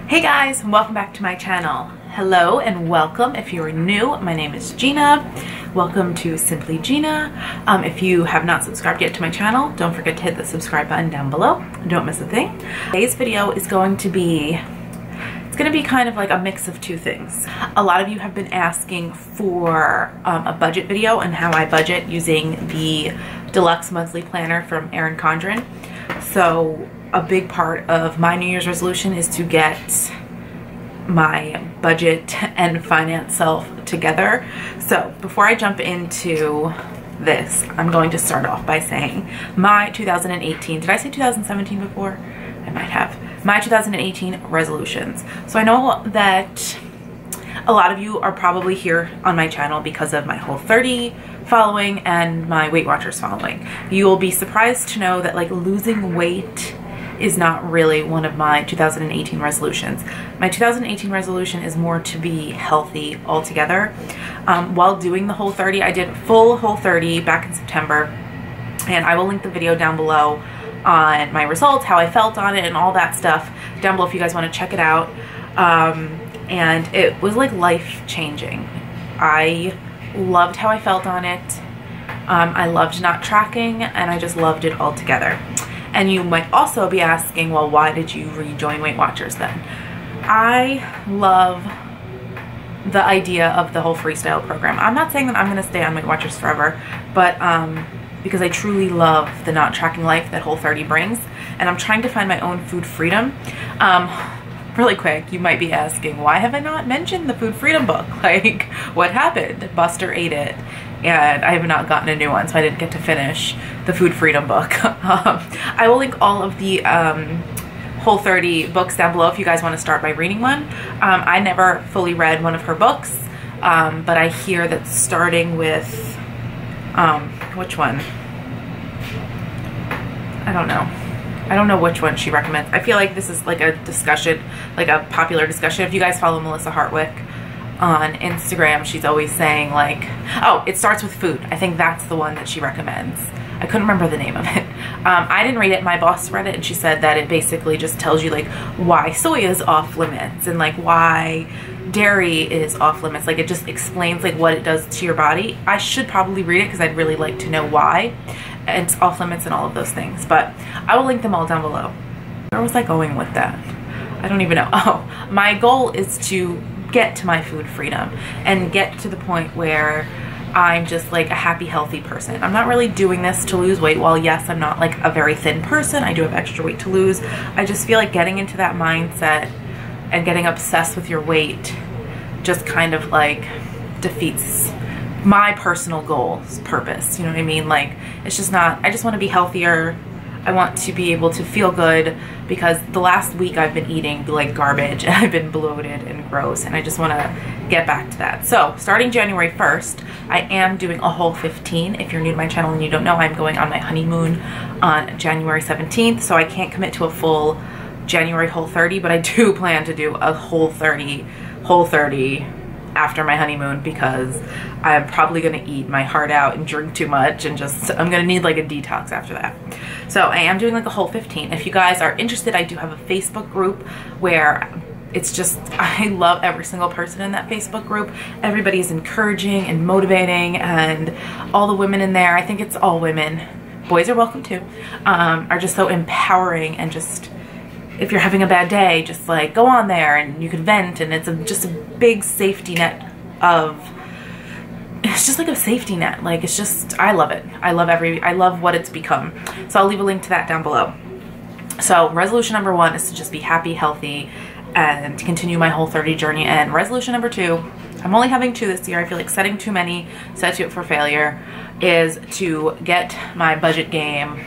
Hey guys, welcome back to my channel. Hello and welcome. If you are new, my name is Jeana. Welcome to Simply Jeana. If you have not subscribed yet to my channel, don't forget to hit the subscribe button down below. Don't miss a thing. Today's video is going to be kind of like a mix of two things. A lot of you have been asking for a budget video and how I budget using the Deluxe monthly planner from Erin Condren. So a big part of my New Year's resolution is to get my budget and finance self together. So before I jump into this, I'm going to start off by saying my 2018, did I say 2017 before? I might have. My 2018 resolutions. So I know that a lot of you are probably here on my channel because of my Whole30 following and my Weight Watchers following. You will be surprised to know that like losing weight is not really one of my 2018 resolutions. My 2018 resolution is more to be healthy altogether. While doing the Whole30, I did full Whole30 back in September, and I will link the video down below on my results, how I felt on it, and all that stuff down below if you guys want to check it out. And it was like life-changing. I loved how I felt on it. I loved not tracking, and I just loved it all together. And you might also be asking, well, why did you rejoin Weight Watchers then? I love the idea of the whole freestyle program. I'm not saying that I'm going to stay on Weight Watchers forever, but because I truly love the not tracking life that Whole30 brings, and I'm trying to find my own food freedom. Really quick, you might be asking, why have I not mentioned the food freedom book? Like, what happened? Buster ate it, and I have not gotten a new one, so I didn't get to finish the food freedom book. I will link all of the Whole30 books down below if you guys want to start by reading one. I never fully read one of her books, but I hear that starting with which one? I don't know. I don't know which one she recommends. I feel like this is like a discussion, like a popular discussion. If you guys follow Melissa Hartwick on Instagram, she's always saying like, oh, it starts with food. I think that's the one that she recommends. I couldn't remember the name of it. I didn't read it. My boss read it, and she said that it basically just tells you like why soy is off limits and like why dairy is off limits. Like it just explains like what it does to your body. I should probably read it because I'd really like to know why it's off limits and all of those things, but I will link them all down below. Where was I going with that? I don't even know. Oh, my goal is to get to my food freedom and get to the point where I'm just like a happy, healthy person. I'm not really doing this to lose weight. While yes, I'm not like a very thin person, I do have extra weight to lose. I just feel like getting into that mindset and getting obsessed with your weight just kind of like defeats my personal goals, purpose, you know what I mean? Like, it's just not, I just want to be healthier. I want to be able to feel good, because the last week I've been eating like garbage and I've been bloated and gross, and I just want to get back to that. So starting January 1st, I am doing a Whole15. If you're new to my channel and you don't know, I'm going on my honeymoon on January 17th, so I can't commit to a full January Whole30, but I do plan to do a Whole30 after my honeymoon, because I'm probably going to eat my heart out and drink too much, and just I'm going to need like a detox after that. So I am doing like a Whole15. If you guys are interested, I do have a Facebook group where it's just, I love every single person in that Facebook group. Everybody is encouraging and motivating, and all the women in there, I think it's all women, boys are welcome too, are just so empowering, and just, if you're having a bad day, just like go on there and you can vent, and it's just a big safety net of, it's just like a safety net. Like, it's just, I love it. I love what it's become. So I'll leave a link to that down below. So resolution number 1 is to just be happy, healthy, and continue my Whole30 journey. And resolution number 2, I'm only having 2 this year. I feel like setting too many sets you up for failure, is to get my budget game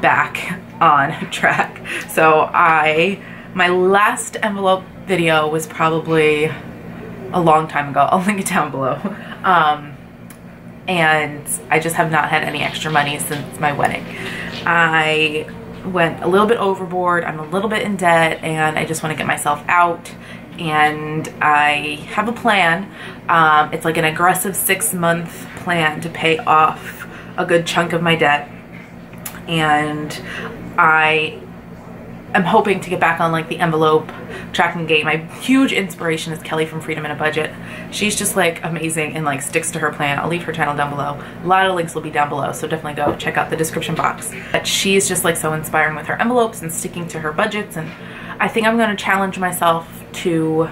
back on track. So my last envelope video was probably a long time ago. I'll link it down below. And I just have not had any extra money since my wedding. I went a little bit overboard. I'm a little bit in debt, and I just want to get myself out. And I have a plan. It's like an aggressive 6-month plan to pay off a good chunk of my debt. And I I'm hoping to get back on like the envelope tracking game. My huge inspiration is Kelly from Freedom in a Budget. She's just like amazing and like sticks to her plan. I'll leave her channel down below. A lot of links will be down below, so definitely go check out the description box. But she's just like so inspiring with her envelopes and sticking to her budgets, and I think I'm gonna challenge myself to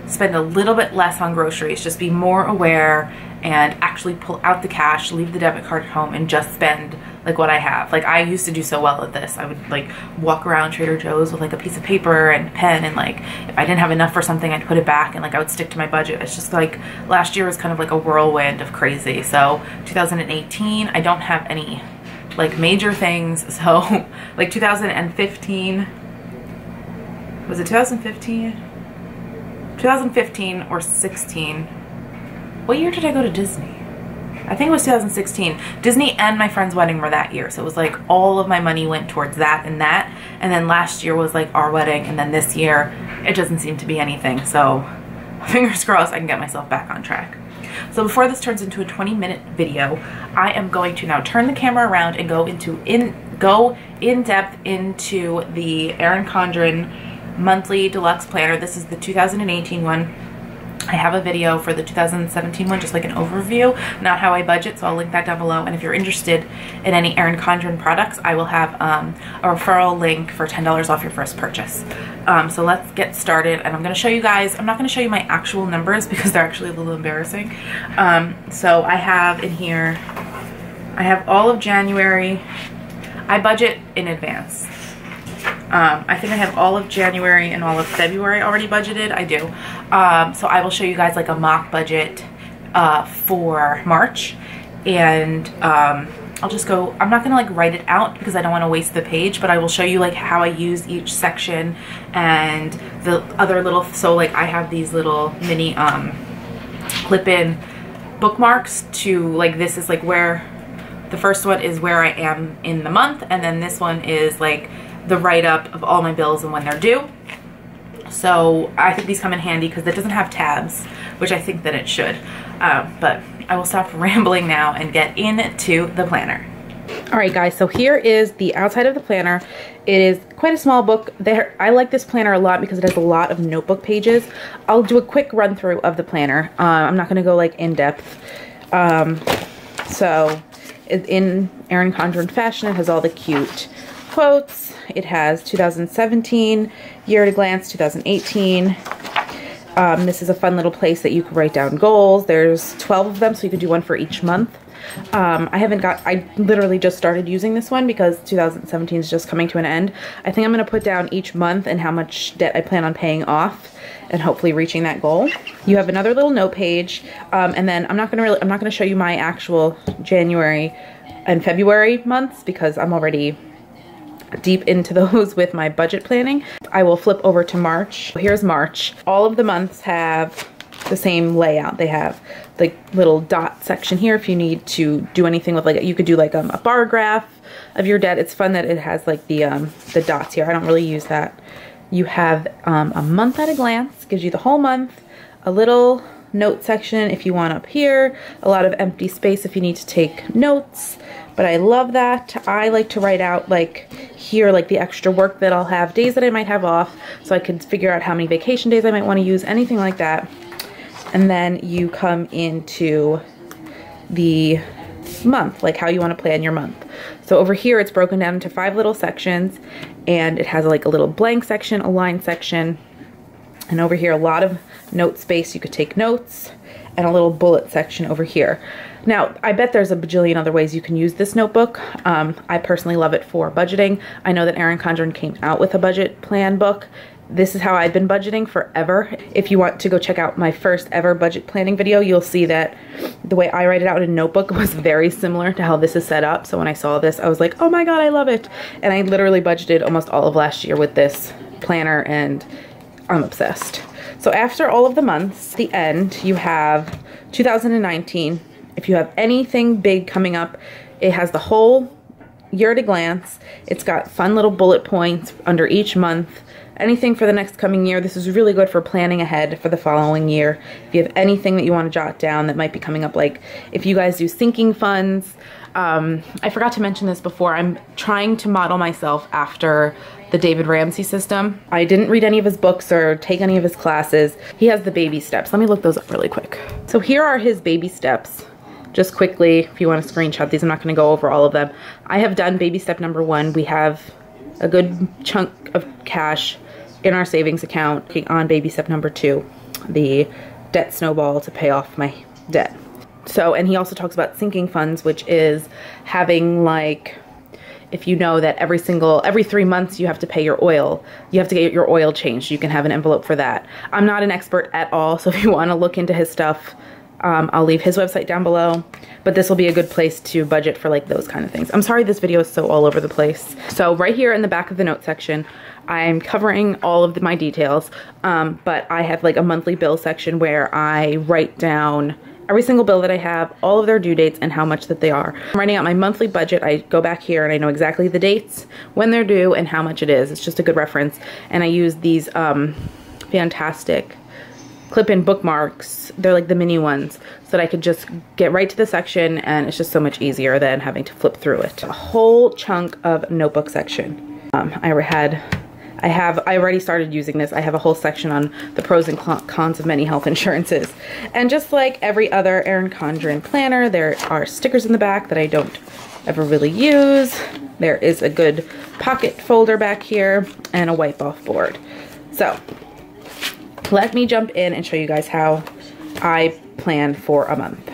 spend a little bit less on groceries, just be more aware and actually pull out the cash, leave the debit card at home, and just spend like what I have. Like I used to do so well at this. I would like walk around Trader Joe's with like a piece of paper and pen, and like if I didn't have enough for something, I'd put it back, and like I would stick to my budget. It's just like last year was kind of like a whirlwind of crazy. So 2018, I don't have any like major things. So like 2015, was it 2015? 2015 or 16. What year did I go to Disney? I think it was 2016. Disney and my friend's wedding were that year. So it was like all of my money went towards that. And then last year was like our wedding. And then this year, it doesn't seem to be anything. So fingers crossed I can get myself back on track. So before this turns into a 20-minute video, I am going to now turn the camera around and go in depth into the Erin Condren monthly deluxe planner. This is the 2018 one. I have a video for the 2017 one, just like an overview, not how I budget, so I'll link that down below. And if you're interested in any Erin Condren products, I will have a referral link for $10 off your first purchase. So let's get started, and I'm going to show you guys, I'm not going to show you my actual numbers because they're actually a little embarrassing. So I have in here, I have all of January. I budget in advance. I think I have all of January and all of February already budgeted. I do. So I will show you guys like a mock budget for March, and I'll just go, I'm not gonna like write it out because I don't want to waste the page, but I will show you like how I use each section and the other little, so like I have these little mini clip-in bookmarks to like, this is like where the first one is where I am in the month, and then this one is like the write-up of all my bills and when they're due. So I think these come in handy because it doesn't have tabs, which I think that it should. But I will stop rambling now and get into the planner. All right, guys, so here is the outside of the planner. It is quite a small book. I like this planner a lot because it has a lot of notebook pages. I'll do a quick run through of the planner. I'm not gonna go like in depth. So in Erin Condren fashion, it has all the cute quotes. It has 2017, year at a glance, 2018. This is a fun little place that you can write down goals. There's 12 of them, so you could do one for each month. I literally just started using this one because 2017 is just coming to an end. I think I'm going to put down each month and how much debt I plan on paying off and hopefully reaching that goal. You have another little note page, and then I'm not going to show you my actual January and February months because I'm already deep into those with my budget planning. I will flip over to March. Here's March. All of the months have the same layout. They have the little dot section here if you need to do anything with like, you could do like a bar graph of your debt. It's fun that it has like the dots here. I don't really use that. You have a month at a glance, gives you the whole month, a little note section if you want up here, a lot of empty space if you need to take notes. But I love that. I like to write out like here, like the extra work that I'll have, days that I might have off, so I can figure out how many vacation days I might want to use, anything like that. And then you come into the month, like how you want to plan your month. So over here, it's broken down into 5 little sections, and it has like a little blank section, a line section, and over here, a lot of note space. You could take notes, and a little bullet section over here. Now, I bet there's a bajillion other ways you can use this notebook. I personally love it for budgeting. I know that Erin Condren came out with a budget plan book. This is how I've been budgeting forever. If you want to go check out my first ever budget planning video, you'll see that the way I write it out in a notebook was very similar to how this is set up. So when I saw this, I was like, oh my God, I love it. And I literally budgeted almost all of last year with this planner, and I'm obsessed. So after all of the months, at the end, you have 2019. If you have anything big coming up, it has the whole year at a glance. It's got fun little bullet points under each month. Anything for the next coming year. This is really good for planning ahead for the following year. If you have anything that you want to jot down that might be coming up, like if you guys do sinking funds. I forgot to mention this before. I'm trying to model myself after the David Ramsey system. I didn't read any of his books or take any of his classes. He has the baby steps. Let me look those up really quick. So here are his baby steps. Just quickly, if you want to screenshot these, I'm not going to go over all of them. I have done baby step number 1. We have a good chunk of cash in our savings account on baby step number 2, the debt snowball to pay off my debt. So, and he also talks about sinking funds, which is having, like, if you know that every 3 months you have to pay your oil, you have to get your oil changed, you can have an envelope for that. I'm not an expert at all, so if you want to look into his stuff, I'll leave his website down below, but this will be a good place to budget for like those kind of things. I'm sorry this video is so all over the place. So right here in the back of the note section, I'm covering all of my details, but I have like a monthly bill section where I write down every single bill that I have, all of their due dates, and how much that they are. I'm writing out my monthly budget. I go back here and I know exactly the dates, when they're due, and how much it is. It's just a good reference. And I use these fantastic clip-in bookmarks. They're like the mini ones, so that I could just get right to the section, and it's just so much easier than having to flip through it. A whole chunk of notebook section. I already started using this. I have a whole section on the pros and cons of many health insurances. And just like every other Erin Condren planner, there are stickers in the back that I don't ever really use. There is a good pocket folder back here and a wipe off board. So let me jump in and show you guys how I plan for a month.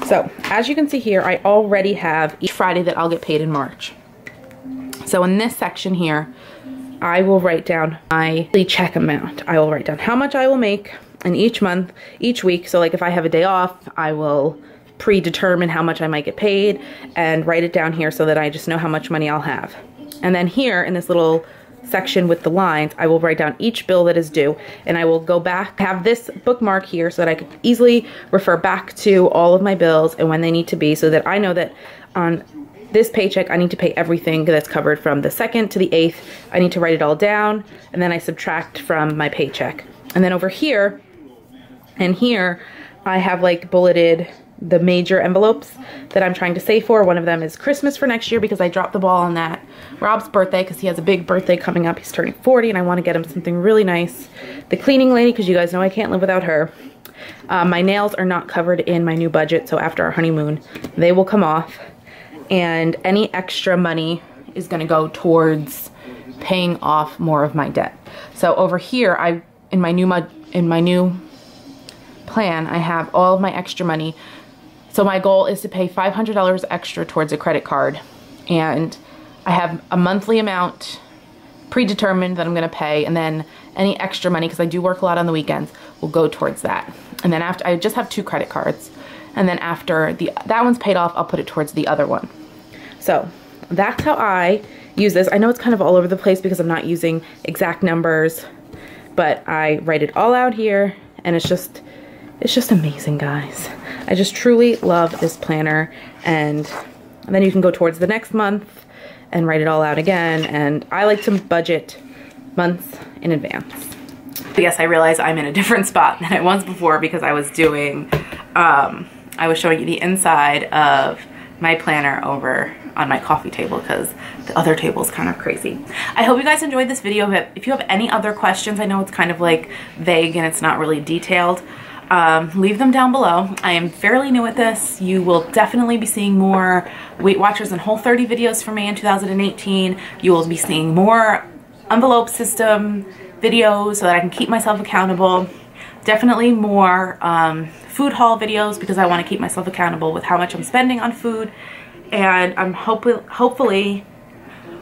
So as you can see here, I already have each Friday that I'll get paid in March. So in this section here, I will write down my check amount. I will write down how much I will make in each month, each week. So like if I have a day off, I will predetermine how much I might get paid and write it down here so that I just know how much money I'll have. And then here in this little section with the lines, I will write down each bill that is due, and I will go back, have this bookmark here so that I could easily refer back to all of my bills and when they need to be, so that I know that on this paycheck I need to pay everything that's covered from the 2nd to the 8th. I need to write it all down, and then I subtract from my paycheck. And then over here and here I have like bulleted the major envelopes that I'm trying to save for. One of them is Christmas for next year because I dropped the ball on that. Rob's birthday, because he has a big birthday coming up. He's turning 40 and I want to get him something really nice. The cleaning lady, because you guys know I can't live without her. My nails are not covered in my new budget, so after our honeymoon they will come off. And any extra money is going to go towards paying off more of my debt. So over here, in my new plan, I have all of my extra money. So my goal is to pay $500 extra towards a credit card, and I have a monthly amount predetermined that I'm going to pay, and then any extra money, because I do work a lot on the weekends, will go towards that. And then after, I just have 2 credit cards, and then after that one's paid off, I'll put it towards the other one. So that's how I use this. I know it's kind of all over the place because I'm not using exact numbers, but I write it all out here, and it's just amazing, guys. I just truly love this planner, and then you can go towards the next month and write it all out again, and I like to budget months in advance. Yes, I realize I'm in a different spot than I was before because I was doing, I was showing you the inside of my planner over on my coffee table because the other table is kind of crazy. I hope you guys enjoyed this video. If you have any other questions, I know it's kind of like vague and it's not really detailed, leave them down below. I am fairly new at this. You will definitely be seeing more Weight Watchers and Whole30 videos from me in 2018. You will be seeing more envelope system videos so that I can keep myself accountable. Definitely more food haul videos because I want to keep myself accountable with how much I'm spending on food. And I'm hopefully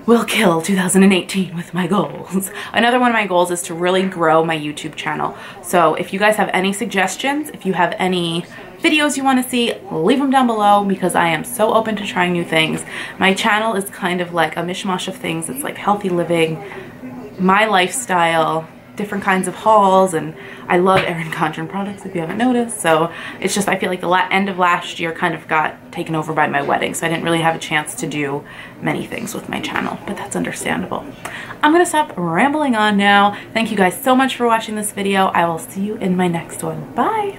will kill 2018 with my goals. Another one of my goals is to really grow my YouTube channel. So if you guys have any suggestions, if you have any videos you want to see, leave them down below because I am so open to trying new things. My channel is kind of like a mishmash of things. It's like healthy living, my lifestyle, different kinds of hauls, and I love Erin Condren products if you haven't noticed. So it's just, I feel like the end of last year kind of got taken over by my wedding, so I didn't really have a chance to do many things with my channel, but that's understandable. I'm gonna stop rambling on now. Thank you guys so much for watching this video. I will see you in my next one. Bye.